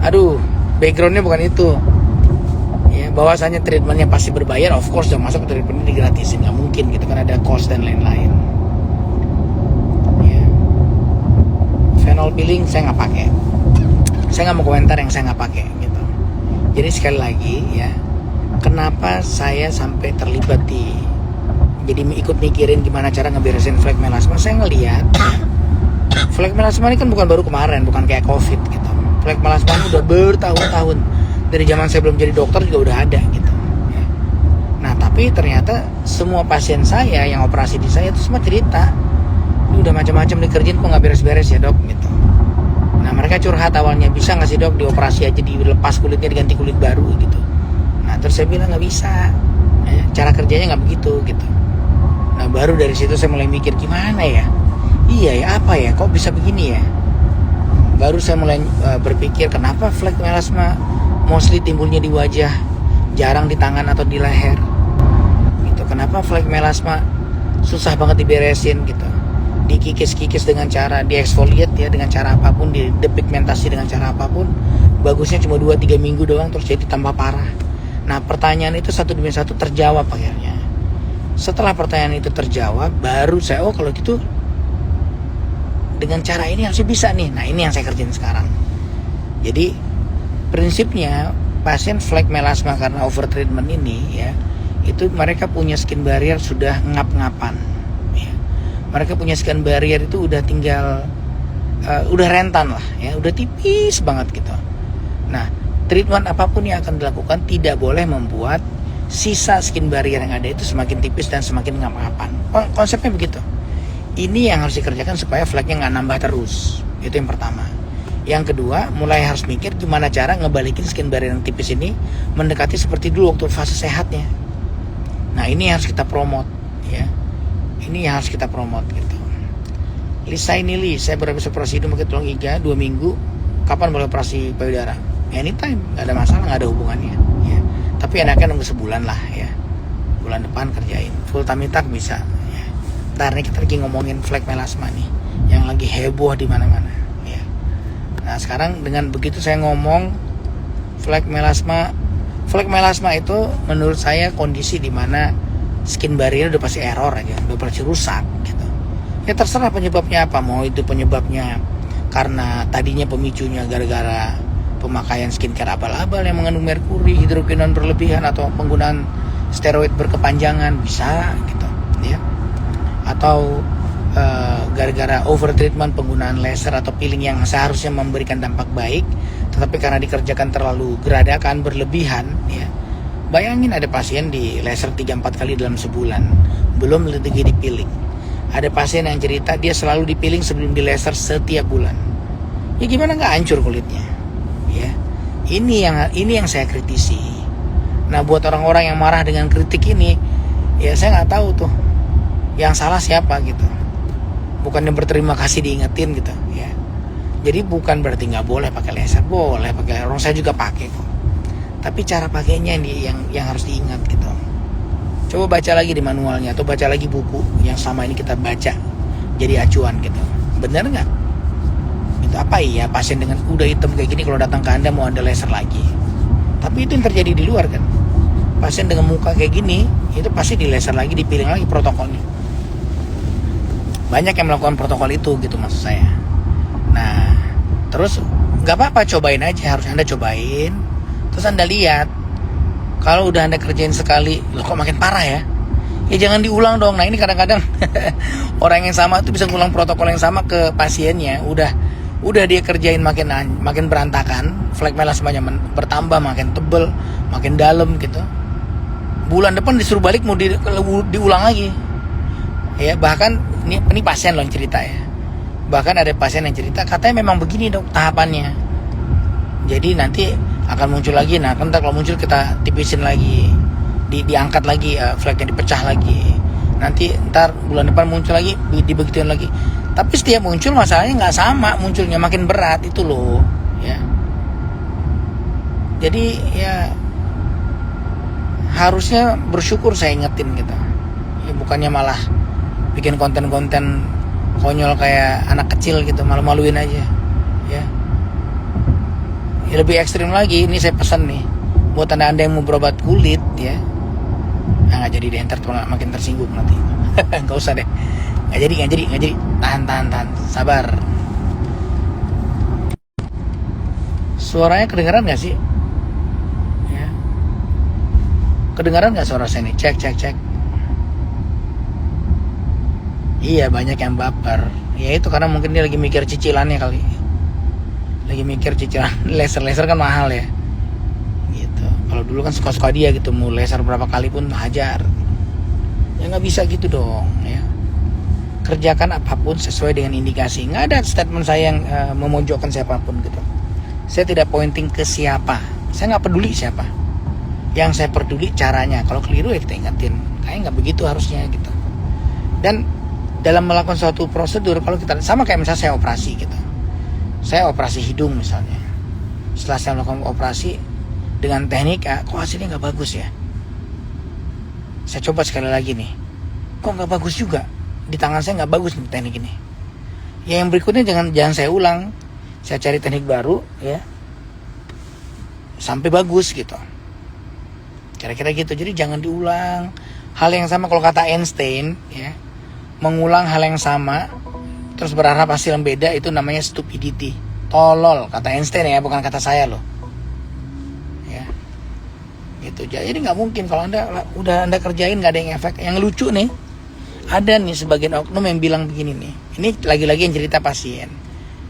Aduh, backgroundnya bukan itu. Ya, bahwasanya treatmentnya pasti berbayar, of course dong, masa treatmentnya digratisin, nggak mungkin gitu kan, ada cost dan lain-lain. Ya. Phenol peeling saya nggak pakai. Saya nggak mau komentar yang saya nggak pakai gitu. Jadi sekali lagi ya, kenapa saya sampai terlibat jadi ikut mikirin gimana cara ngeberesin flek melasma. Saya ngelihat flek melasma ini kan bukan baru kemarin, bukan kayak COVID gitu. Flek melasma ini udah bertahun-tahun. Dari zaman saya belum jadi dokter juga udah ada gitu. Ya. Nah tapi ternyata semua pasien saya yang operasi di saya itu semua cerita, ini udah macam-macam dikerjain kok nggak beres-beres ya dok gitu. Nah mereka curhat awalnya, bisa nggak sih dok dioperasi aja, dilepas kulitnya diganti kulit baru gitu. Nah terus saya bilang nggak bisa, ya, cara kerjanya nggak begitu gitu. Nah baru dari situ saya mulai mikir gimana ya, iya ya apa ya, kok bisa begini ya. Baru saya mulai berpikir kenapa flek melasma mostly timbulnya di wajah, jarang di tangan atau di leher gitu. Kenapa flek melasma susah banget diberesin gitu, dikikis-kikis dengan cara dieksfoliate ya, dengan cara apapun, depigmentasi dengan cara apapun, bagusnya cuma 2-3 minggu doang terus jadi tambah parah. Nah pertanyaan itu satu demi satu terjawab akhirnya. Setelah pertanyaan itu terjawab, baru saya kalau gitu dengan cara ini harusnya bisa nih. Nah ini yang saya kerjain sekarang. Jadi prinsipnya pasien flek melasma karena over treatment ini ya, itu mereka punya skin barrier sudah ngap-ngapan ya. Mereka punya skin barrier itu udah tinggal udah rentan lah ya, udah tipis banget gitu. Nah treatment apapun yang akan dilakukan tidak boleh membuat sisa skin barrier yang ada itu semakin tipis dan semakin ngap-ngapan. Konsepnya begitu. Ini yang harus dikerjakan supaya fleknya nggak nambah terus. Itu yang pertama. Yang kedua, mulai harus mikir gimana cara ngebalikin skin barrier yang tipis ini mendekati seperti dulu waktu fase sehatnya. Nah ini harus kita promote ya. Ini yang harus kita promote gitu. Lisa ini saya berhabis operasi hidung pakai tulang iga 2 minggu. Kapan boleh operasi payudara? Anytime, nggak ada masalah, nggak ada hubungannya ya. Tapi enaknya nunggu sebulan lah ya. Bulan depan kerjain full tummy tuck bisa ya. Ntar nih kita lagi ngomongin flek melasma nih yang lagi heboh di mana-mana ya. Nah sekarang dengan begitu saya ngomong flek melasma itu menurut saya kondisi di mana skin barrier udah pasti error aja, udah pasti rusak gitu. Ya terserah penyebabnya apa, mau itu penyebabnya karena tadinya pemicunya gara-gara pemakaian skincare abal-abal yang mengandung merkuri, hidrokinon berlebihan, atau penggunaan steroid berkepanjangan, bisa gitu ya. Atau gara-gara over treatment, penggunaan laser atau peeling yang seharusnya memberikan dampak baik, tetapi karena dikerjakan terlalu geradakan, berlebihan ya. Bayangin ada pasien di laser 3-4 kali dalam sebulan, belum lagi di peeling. Ada pasien yang cerita dia selalu di peeling sebelum di laser setiap bulan. Ya gimana nggak hancur kulitnya ya. Ini yang saya kritisi. Nah buat orang-orang yang marah dengan kritik ini, ya saya nggak tahu tuh yang salah siapa gitu. Bukan yang berterima kasih diingetin gitu ya. Jadi bukan berarti nggak boleh pakai laser, boleh pakai. Orang saya juga pakai kok. Tapi cara pakainya ini yang harus diingat gitu. Coba baca lagi di manualnya atau baca lagi buku yang sama ini kita baca jadi acuan gitu. Bener nggak? Itu apa iya pasien dengan kuda hitam kayak gini kalau datang ke Anda mau Anda laser lagi? Tapi itu yang terjadi di luar kan. Pasien dengan muka kayak gini itu pasti di laser lagi, dipilih lagi protokolnya. Banyak yang melakukan protokol itu gitu maksud saya. Nah terus nggak apa-apa, cobain aja, harus Anda cobain. Terus Anda lihat, kalau udah Anda kerjain sekali, loh kok makin parah ya? Ya jangan diulang dong. Nah ini kadang-kadang orang yang sama tuh bisa ngulang protokol yang sama ke pasiennya. Udah dia kerjain makin berantakan, flek melasmanya bertambah, makin tebel, makin dalam gitu. Bulan depan disuruh balik mau diulang lagi. Ya bahkan ini pasien loh yang cerita ya. Bahkan ada pasien yang cerita katanya memang begini dok tahapannya. Jadi nanti akan muncul lagi. Nah ntar kalau muncul kita tipisin lagi, diangkat lagi, fleknya dipecah lagi. Nanti ntar bulan depan muncul lagi, dibegituin lagi. Tapi setiap muncul masalahnya nggak sama, munculnya makin berat itu loh ya. Jadi ya harusnya bersyukur, saya ingetin gitu ya, bukannya malah bikin konten-konten konyol kayak anak kecil gitu, malu-maluin aja ya. Ya, lebih ekstrim lagi, ini saya pesan nih buat anda yang mau berobat kulit ya. Nah, nggak jadi deh, ntar makin tersinggung nanti. Nggak usah deh, nggak jadi. Tahan, sabar. Suaranya kedengeran nggak sih? Ya. Kedengeran nggak suara saya nih? Cek. Iya, banyak yang baper. Ya itu karena mungkin dia lagi mikir cicilannya kali. Lagi mikir cicilan laser kan mahal ya. Gitu. Kalau dulu kan suka-suka dia gitu, mau laser berapa kali pun hajar. Ya nggak bisa gitu dong ya. Kerjakan apapun sesuai dengan indikasi. Nggak ada statement saya yang memojokkan siapapun gitu. Saya tidak pointing ke siapa. Saya nggak peduli siapa. Yang saya peduli caranya. Kalau keliru ya kita ingetin. Kayaknya nggak begitu harusnya gitu. Dan dalam melakukan suatu prosedur, kalau kita sama kayak misalnya saya operasi gitu. Saya operasi hidung misalnya. Setelah saya melakukan operasi dengan teknik, kok hasilnya nggak bagus ya? Saya coba sekali lagi nih. Kok nggak bagus juga? Di tangan saya nggak bagus nih teknik ini. Ya yang berikutnya jangan saya ulang. Saya cari teknik baru ya. Sampai bagus gitu. Kira-kira gitu. Jadi jangan diulang hal yang sama. Kalau kata Einstein ya, mengulang hal yang sama terus berharap hasil yang beda itu namanya stupidity. Tolol kata Einstein ya, bukan kata saya loh. Ya. Gitu. Jadi nggak mungkin kalau anda kerjain nggak ada yang efek. Yang lucu nih, ada nih sebagian oknum yang bilang begini nih. Ini lagi-lagi yang cerita pasien.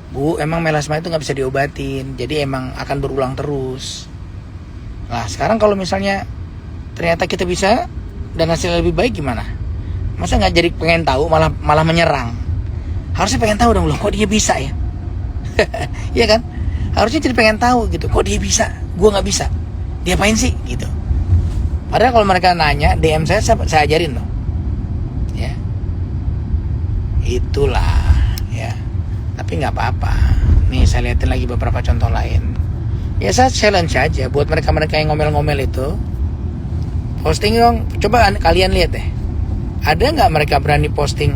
Bu, emang melasma itu nggak bisa diobatin, jadi emang akan berulang terus. Nah sekarang kalau misalnya ternyata kita bisa dan hasilnya lebih baik gimana? Masa nggak jadi pengen tahu malah menyerang? Harusnya pengen tahu dong loh, kok dia bisa ya? Iya kan? Harusnya jadi pengen tahu gitu, kok dia bisa, gue nggak bisa. Dia apain sih gitu? Padahal kalau mereka nanya DM saya ajarin loh. Ya, itulah ya. Tapi nggak apa-apa. Nih saya lihatin lagi beberapa contoh lain. Ya saya challenge aja buat mereka-mereka yang ngomel-ngomel itu. Posting dong. Coba kalian lihat deh. Ada nggak mereka berani posting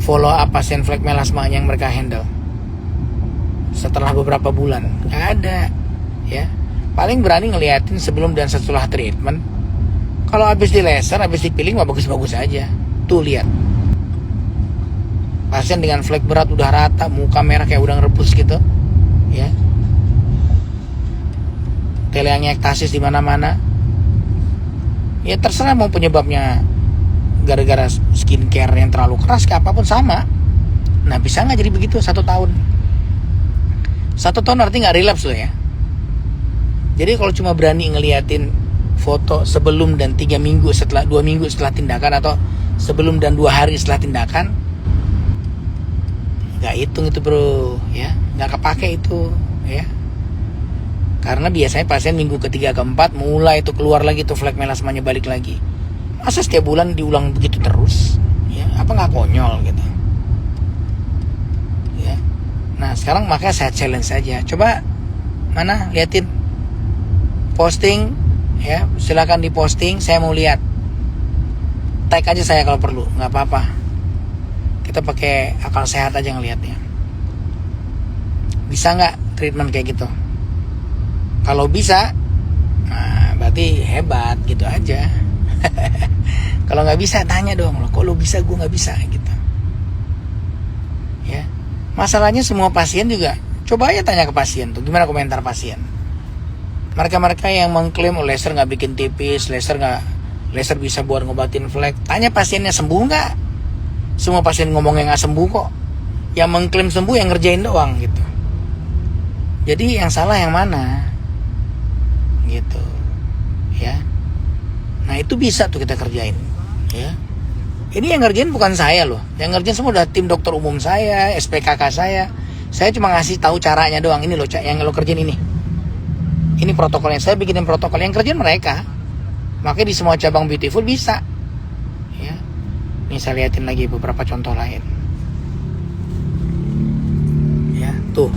follow up pasien flek melasma yang mereka handle setelah beberapa bulan? Nggak ada. Ya. Paling berani ngeliatin sebelum dan setelah treatment. Kalau habis di laser, habis dipiling mah bagus-bagus aja. Tuh lihat. Pasien dengan flek berat udah rata, muka merah kayak udah ngerebus gitu, ya. Teleangiektasis di mana-mana. Ya terserah mau penyebabnya gara-gara skincare yang terlalu keras, kayak apapun sama. Nah bisa nggak jadi begitu 1 tahun? 1 tahun arti nggak relapse loh ya. Jadi kalau cuma berani ngeliatin foto sebelum dan 3 minggu setelah 2 minggu setelah tindakan atau sebelum dan 2 hari setelah tindakan, nggak hitung itu bro ya, nggak kepake itu ya, karena biasanya pasien minggu ketiga keempat mulai itu keluar lagi tuh flek melasmanya balik lagi. Masa setiap bulan diulang begitu terus ya, apa nggak konyol gitu ya. Nah sekarang makanya saya challenge saja, coba mana liatin posting ya, silakan diposting, saya mau lihat, tag aja saya kalau perlu, nggak apa-apa. Kita pakai akal sehat aja ngelihatnya. Bisa nggak treatment kayak gitu? Kalau bisa, nah berarti hebat gitu aja. Kalau nggak bisa tanya dong, loh kok lo bisa gue nggak bisa gitu. Ya, masalahnya semua pasien juga. Coba aja tanya ke pasien tuh, gimana komentar pasien. Mereka-mereka yang mengklaim laser nggak bikin tipis, laser bisa buat ngobatin flek. Tanya pasiennya sembuh nggak? Semua pasien ngomong yang nggak sembuh kok. Yang mengklaim sembuh yang ngerjain doang gitu. Jadi yang salah yang mana? Gitu. Ya. Nah itu bisa tuh kita kerjain. Ya. Ini yang ngerjain bukan saya loh. Yang ngerjain semua udah tim dokter umum saya, SPKK saya. Saya cuma ngasih tahu caranya doang. Ini loh yang lo kerjain ini. Ini protokolnya. Saya bikinin protokol, yang kerjain mereka. Makanya di semua cabang Beautiful bisa. Ya. Ini saya liatin lagi beberapa contoh lain. Ya, tuh.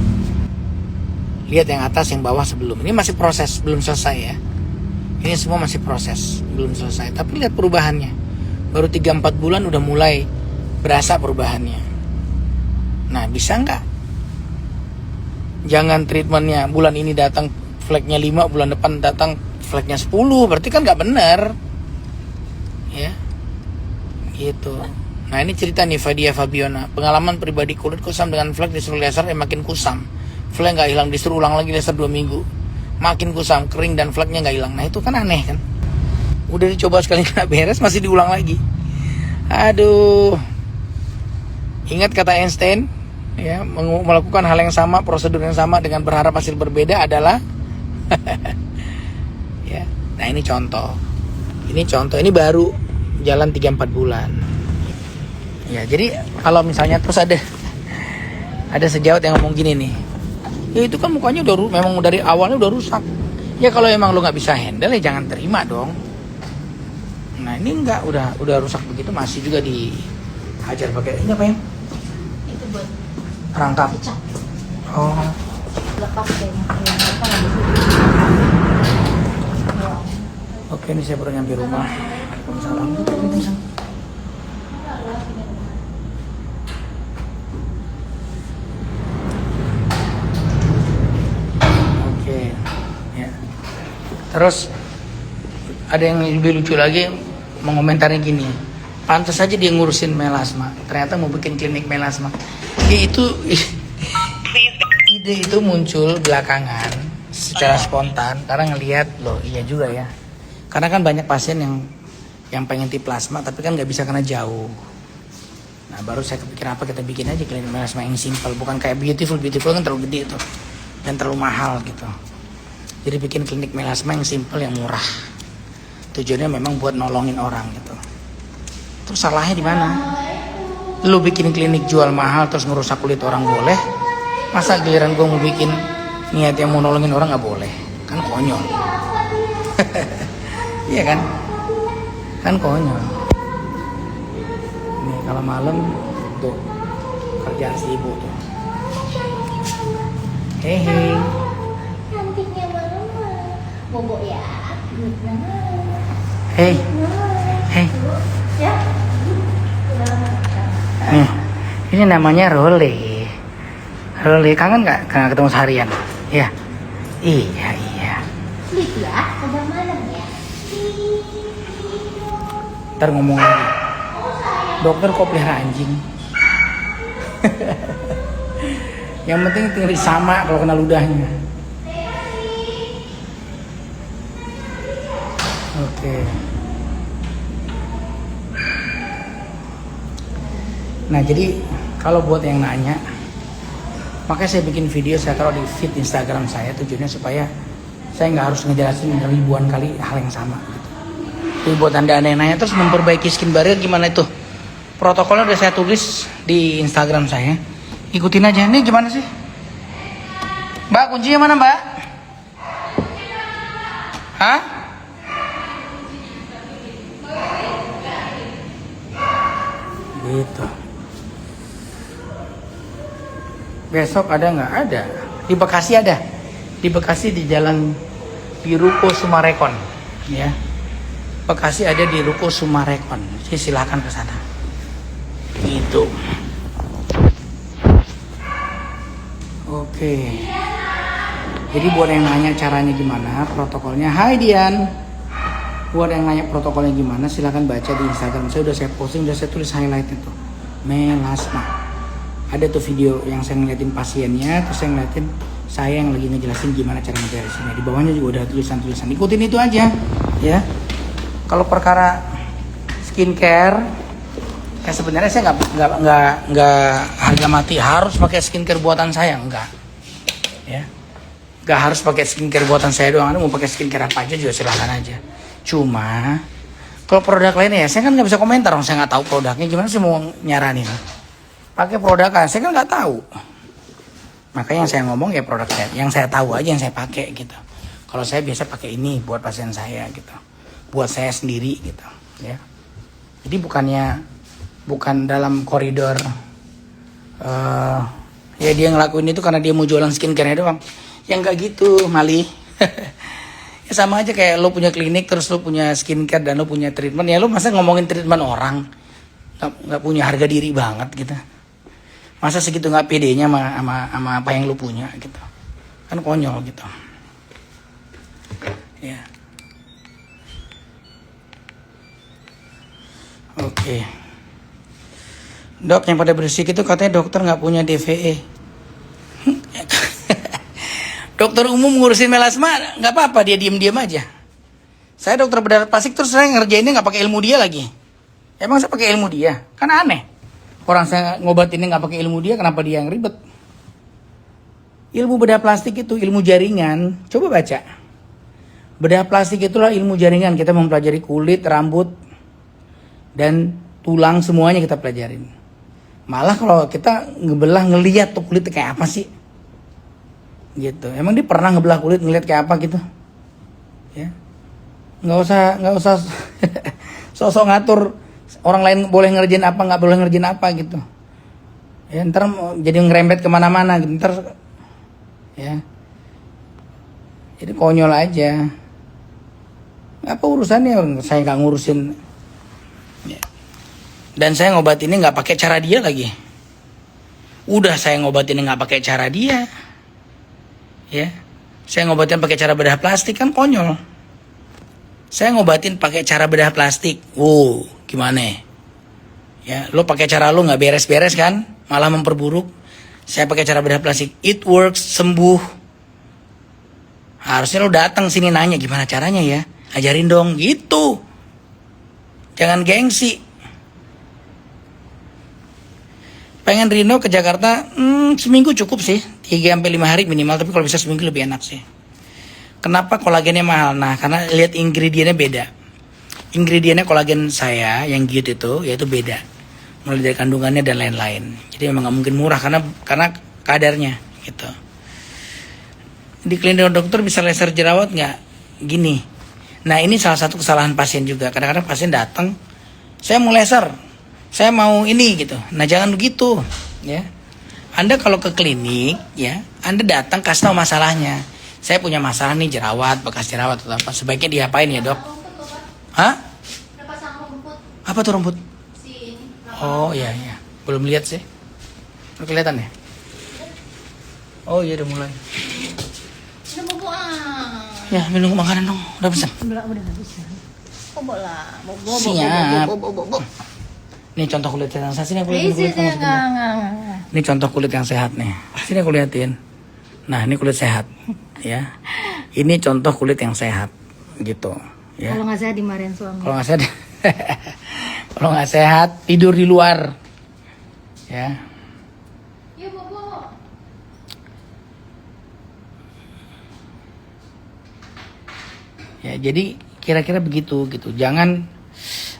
Lihat yang atas, yang bawah sebelum. Ini masih proses, belum selesai ya. Ini semua masih proses, belum selesai. Tapi lihat perubahannya. Baru 3-4 bulan udah mulai berasa perubahannya. Nah, bisa nggak? Jangan treatmentnya bulan ini datang fleknya 5, bulan depan datang fleknya 10, berarti kan nggak bener ya gitu. Nah ini cerita nih Fadia Fabiona, pengalaman pribadi kulit kusam dengan flek disuruh laser makin kusam, flek nggak hilang, disuruh ulang lagi laser 2 minggu makin kusam, kering dan fleknya nggak hilang. Nah itu kan aneh kan, udah dicoba sekali nggak beres masih diulang lagi. Aduh, ingat kata Einstein ya, melakukan hal yang sama, prosedur yang sama dengan berharap hasil berbeda adalah ya. Nah ini contoh, ini baru jalan 3-4 bulan ya. Jadi kalau misalnya terus ada sejawat yang ngomong gini nih, ya itu kan mukanya udah memang dari awalnya udah rusak ya. Kalau emang lo nggak bisa handle ya jangan terima dong. Nah ini enggak, udah rusak begitu masih juga dihajar pakai ini apa ya? Itu buat Rangkap. Oh. lepas kayaknya. Oke, ini saya baru nyampe rumah. Waalaikumsalam. Oke, ya. Terus ada yang lebih lucu lagi mengomentari gini. Pantas aja dia ngurusin melasma, ternyata mau bikin klinik melasma. Ya itu ide itu muncul belakangan secara spontan karena ngelihat loh, iya juga ya. Karena kan banyak pasien yang pengen tip plasma tapi kan nggak bisa karena jauh. Nah baru saya kepikir apa kita bikin aja klinik melasma yang simple, bukan kayak beautiful kan terlalu gede itu dan terlalu mahal gitu. Jadi bikin klinik melasma yang simple, yang murah. Tujuannya memang buat nolongin orang gitu. Terus salahnya di mana? Lu bikin klinik jual mahal terus ngerusak kulit orang boleh, masa giliran gue mau bikin niat yang mau nolongin orang nggak boleh? Kan konyol. Iya kan? Kan konyol. Nih kalau malam tuh kerjaan si ibu tuh. Hehe. Cantiknya mama. Bobo ya. Hei. Hei. Ya. Nih, ini namanya Role. Role, kangen nggak ketemu seharian? Ya. Iya. Sleep ya, udah malam ya. Ntar ngomong lagi. Dokter kok pelihara anjing? Yang penting tinggal sama kalau kena ludahnya. Oke. Nah jadi kalau buat yang nanya, makanya saya bikin video, saya taruh di feed Instagram saya, tujuannya supaya saya nggak harus ngejelasin ribuan kali hal yang sama gitu. Jadi buat anda yang nanya terus memperbaiki skin barrier gimana itu? Protokolnya udah saya tulis di Instagram saya. Ikutin aja. Ini gimana sih? Mbak, kuncinya mana mbak? Hah? Gitu. Besok ada nggak? Ada. Di Bekasi ada. Di Bekasi di Jalan di Ruko Sumarekon, ya. Bekasi ada di Ruko Sumarekon. Jadi silahkan ke sana. Gitu. Oke. Jadi buat yang nanya caranya gimana, protokolnya, hai Dian. Buat yang nanya protokolnya gimana, silahkan baca di Instagram saya, udah saya posting, udah saya tulis highlightnya tuh. Melasma. Ada tuh video yang saya ngeliatin pasiennya, terus saya ngeliatin saya yang lagi ngejelasin gimana cara ngeberesinnya. Di bawahnya juga udah tulisan-tulisan. Ikutin itu aja, ya. Kalau perkara skincare, ya sebenarnya saya nggak harga mati harus pakai skincare buatan saya, enggak, ya. Nggak harus pakai skincare buatan saya doang. Anda mau pakai skincare apa aja juga silahkan aja. Cuma kalau produk lainnya ya saya kan nggak bisa komentar, dong. Saya nggak tahu produknya gimana sih mau nyaranin. Pakai produk kan, saya kan nggak tahu. Makanya yang saya ngomong ya produk saya, yang saya tahu aja yang saya pakai gitu. Kalau saya biasa pakai ini buat pasien saya gitu, buat saya sendiri gitu, ya. Jadi bukan dalam koridor ya dia ngelakuin itu karena dia mau jualan skincare doang. Ya nggak gitu, Mali. Ya sama aja kayak lo punya klinik terus lo punya skincare dan lo punya treatment, ya lo masa ngomongin treatment orang nggak punya harga diri banget gitu. Masa segitu nggak pedenya sama apa yang lu punya gitu. Kan konyol gitu. Ya. Oke. Dok, yang pada berisik itu katanya dokter nggak punya DVE. Dokter umum ngurusin melasma nggak apa-apa, dia diem-diem aja. Saya dokter bedah plastik terus saya ngerjainnya nggak pakai ilmu dia lagi. Emang saya pakai ilmu dia? Kan aneh. Orang saya ngobatinnya nggak pakai ilmu dia, kenapa dia yang ribet? Ilmu bedah plastik itu ilmu jaringan. Coba baca. Bedah plastik itulah ilmu jaringan. Kita mempelajari kulit, rambut, dan tulang, semuanya kita pelajarin. Malah kalau kita ngebelah ngeliat tuh kulitnya kayak apa sih? Gitu. Emang dia pernah ngebelah kulit ngeliat kayak apa gitu? Ya. Nggak usah sosok ngatur orang lain boleh ngerjain apa, nggak boleh ngerjain apa gitu. Ya, ntar jadi ngerembet kemana-mana gitu. Ntar ya. Jadi konyol aja. Apa urusannya? Saya nggak ngurusin. Ya. Dan saya ngobatinnya nggak pakai cara dia lagi. Udah saya ngobatinnya nggak pakai cara dia. Ya, saya ngobatin pakai cara bedah plastik kan konyol. Saya ngobatin pakai cara bedah plastik. Wow, gimana? Ya, lo pakai cara lo nggak beres-beres kan? Malah memperburuk. Saya pakai cara bedah plastik. It works, sembuh. Harusnya lo datang sini nanya gimana caranya ya. Ajarin dong gitu. Jangan gengsi. Pengen Rino ke Jakarta, seminggu cukup sih. 3-5 hari minimal, tapi kalau bisa seminggu lebih enak sih. Kenapa kolagennya mahal? Nah, karena lihat ingredientnya beda. Ingredientnya kolagen saya yang Gyut itu, yaitu beda. Mulai dari kandungannya dan lain-lain. Jadi memang nggak mungkin murah karena kadarnya gitu. Di klinik dokter bisa laser jerawat nggak? Gini. Nah, ini salah satu kesalahan pasien juga. Kadang-kadang pasien datang, saya mau laser, saya mau ini gitu. Nah, jangan begitu, ya. Anda kalau ke klinik, ya, Anda datang kasih tahu masalahnya. Saya punya masalah nih jerawat, bekas jerawat atau apa. Sebaiknya diapain ya, Dok? Hah? Apa tuh rumput? Oh iya iya, belum lihat sih. Udah kelihatan ya? Oh iya udah mulai. Ya minum makanan dong, udah pesan. Udah bisa. Bobo lah, bobo. Siap. Nih contoh kulit yang sehat. Sini aku liatin kulit kamu sebentar. Ini contoh kulit yang sehat nih. Sini aku liatin. Nah ini kulit sehat, ya. Ini contoh kulit yang sehat, gitu. Ya. Kalau nggak sehat dimarahin suami. Kalau nggak sehat, kalau nggak sehat tidur di luar, ya. Yuk bobo. Ya jadi kira-kira begitu gitu. Jangan,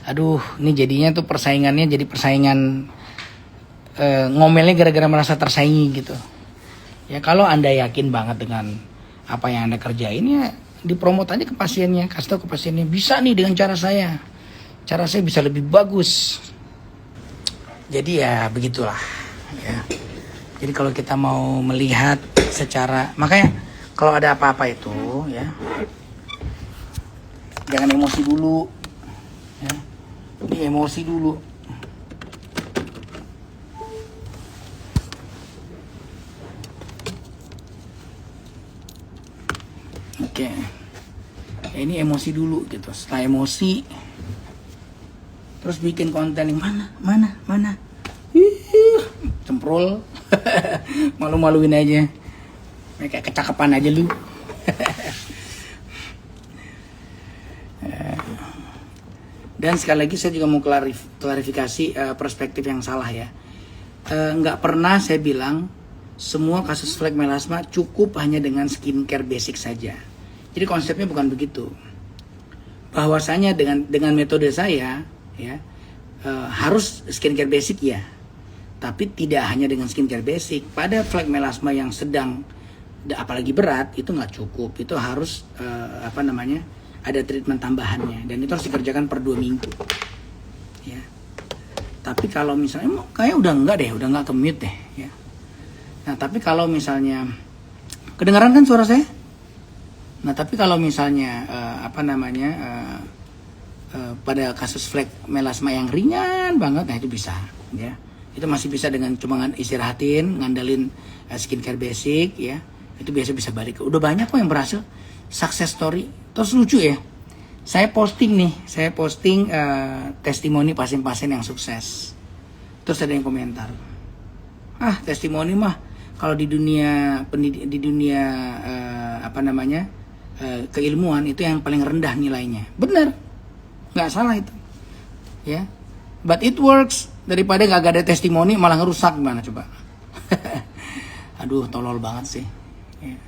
aduh, ini jadinya tuh persaingannya jadi persaingan ngomelnya gara-gara merasa tersaingi gitu. Ya kalau Anda yakin banget dengan apa yang Anda kerjain ya dipromot aja ke pasiennya, kasih tahu ke pasiennya bisa nih dengan cara saya. Cara saya bisa lebih bagus. Jadi ya begitulah ya. Jadi kalau kita mau melihat secara, makanya kalau ada apa-apa itu ya jangan emosi dulu ya. Ini emosi dulu. Oke. Ya, ini emosi dulu gitu. Setelah emosi terus bikin konten yang mana. Cemprol. Malu-maluin aja. Kayak kecakapan aja lu. Dan sekali lagi saya juga mau klarifikasi perspektif yang salah ya. Nggak pernah saya bilang semua kasus flek melasma cukup hanya dengan skincare basic saja. Jadi konsepnya bukan begitu. Bahwasanya dengan metode saya ya harus skincare basic ya. Tapi tidak hanya dengan skincare basic. Pada flek melasma yang sedang apalagi berat itu nggak cukup. Itu harus ada treatment tambahannya dan itu harus dikerjakan per 2 minggu. Ya. Tapi kalau misalnya kayak udah nggak ke-mute deh ya. Nah, tapi kalau misalnya kedengaran kan suara saya? Nah, tapi kalau misalnya pada kasus flek melasma yang ringan banget, nah itu bisa ya. itu masih bisa dengan cuma istirahatin, ngandalin skincare basic ya, itu biasa bisa balik. Udah banyak kok yang berhasil, success story. Terus lucu ya, saya posting testimoni pasien-pasien yang sukses. Terus ada yang komentar, testimoni mah kalau di dunia keilmuan itu yang paling rendah nilainya. Bener, nggak salah itu ya, but it works. Daripada nggak ada testimoni malah ngerusak, gimana coba. Aduh, tolol banget sih ya.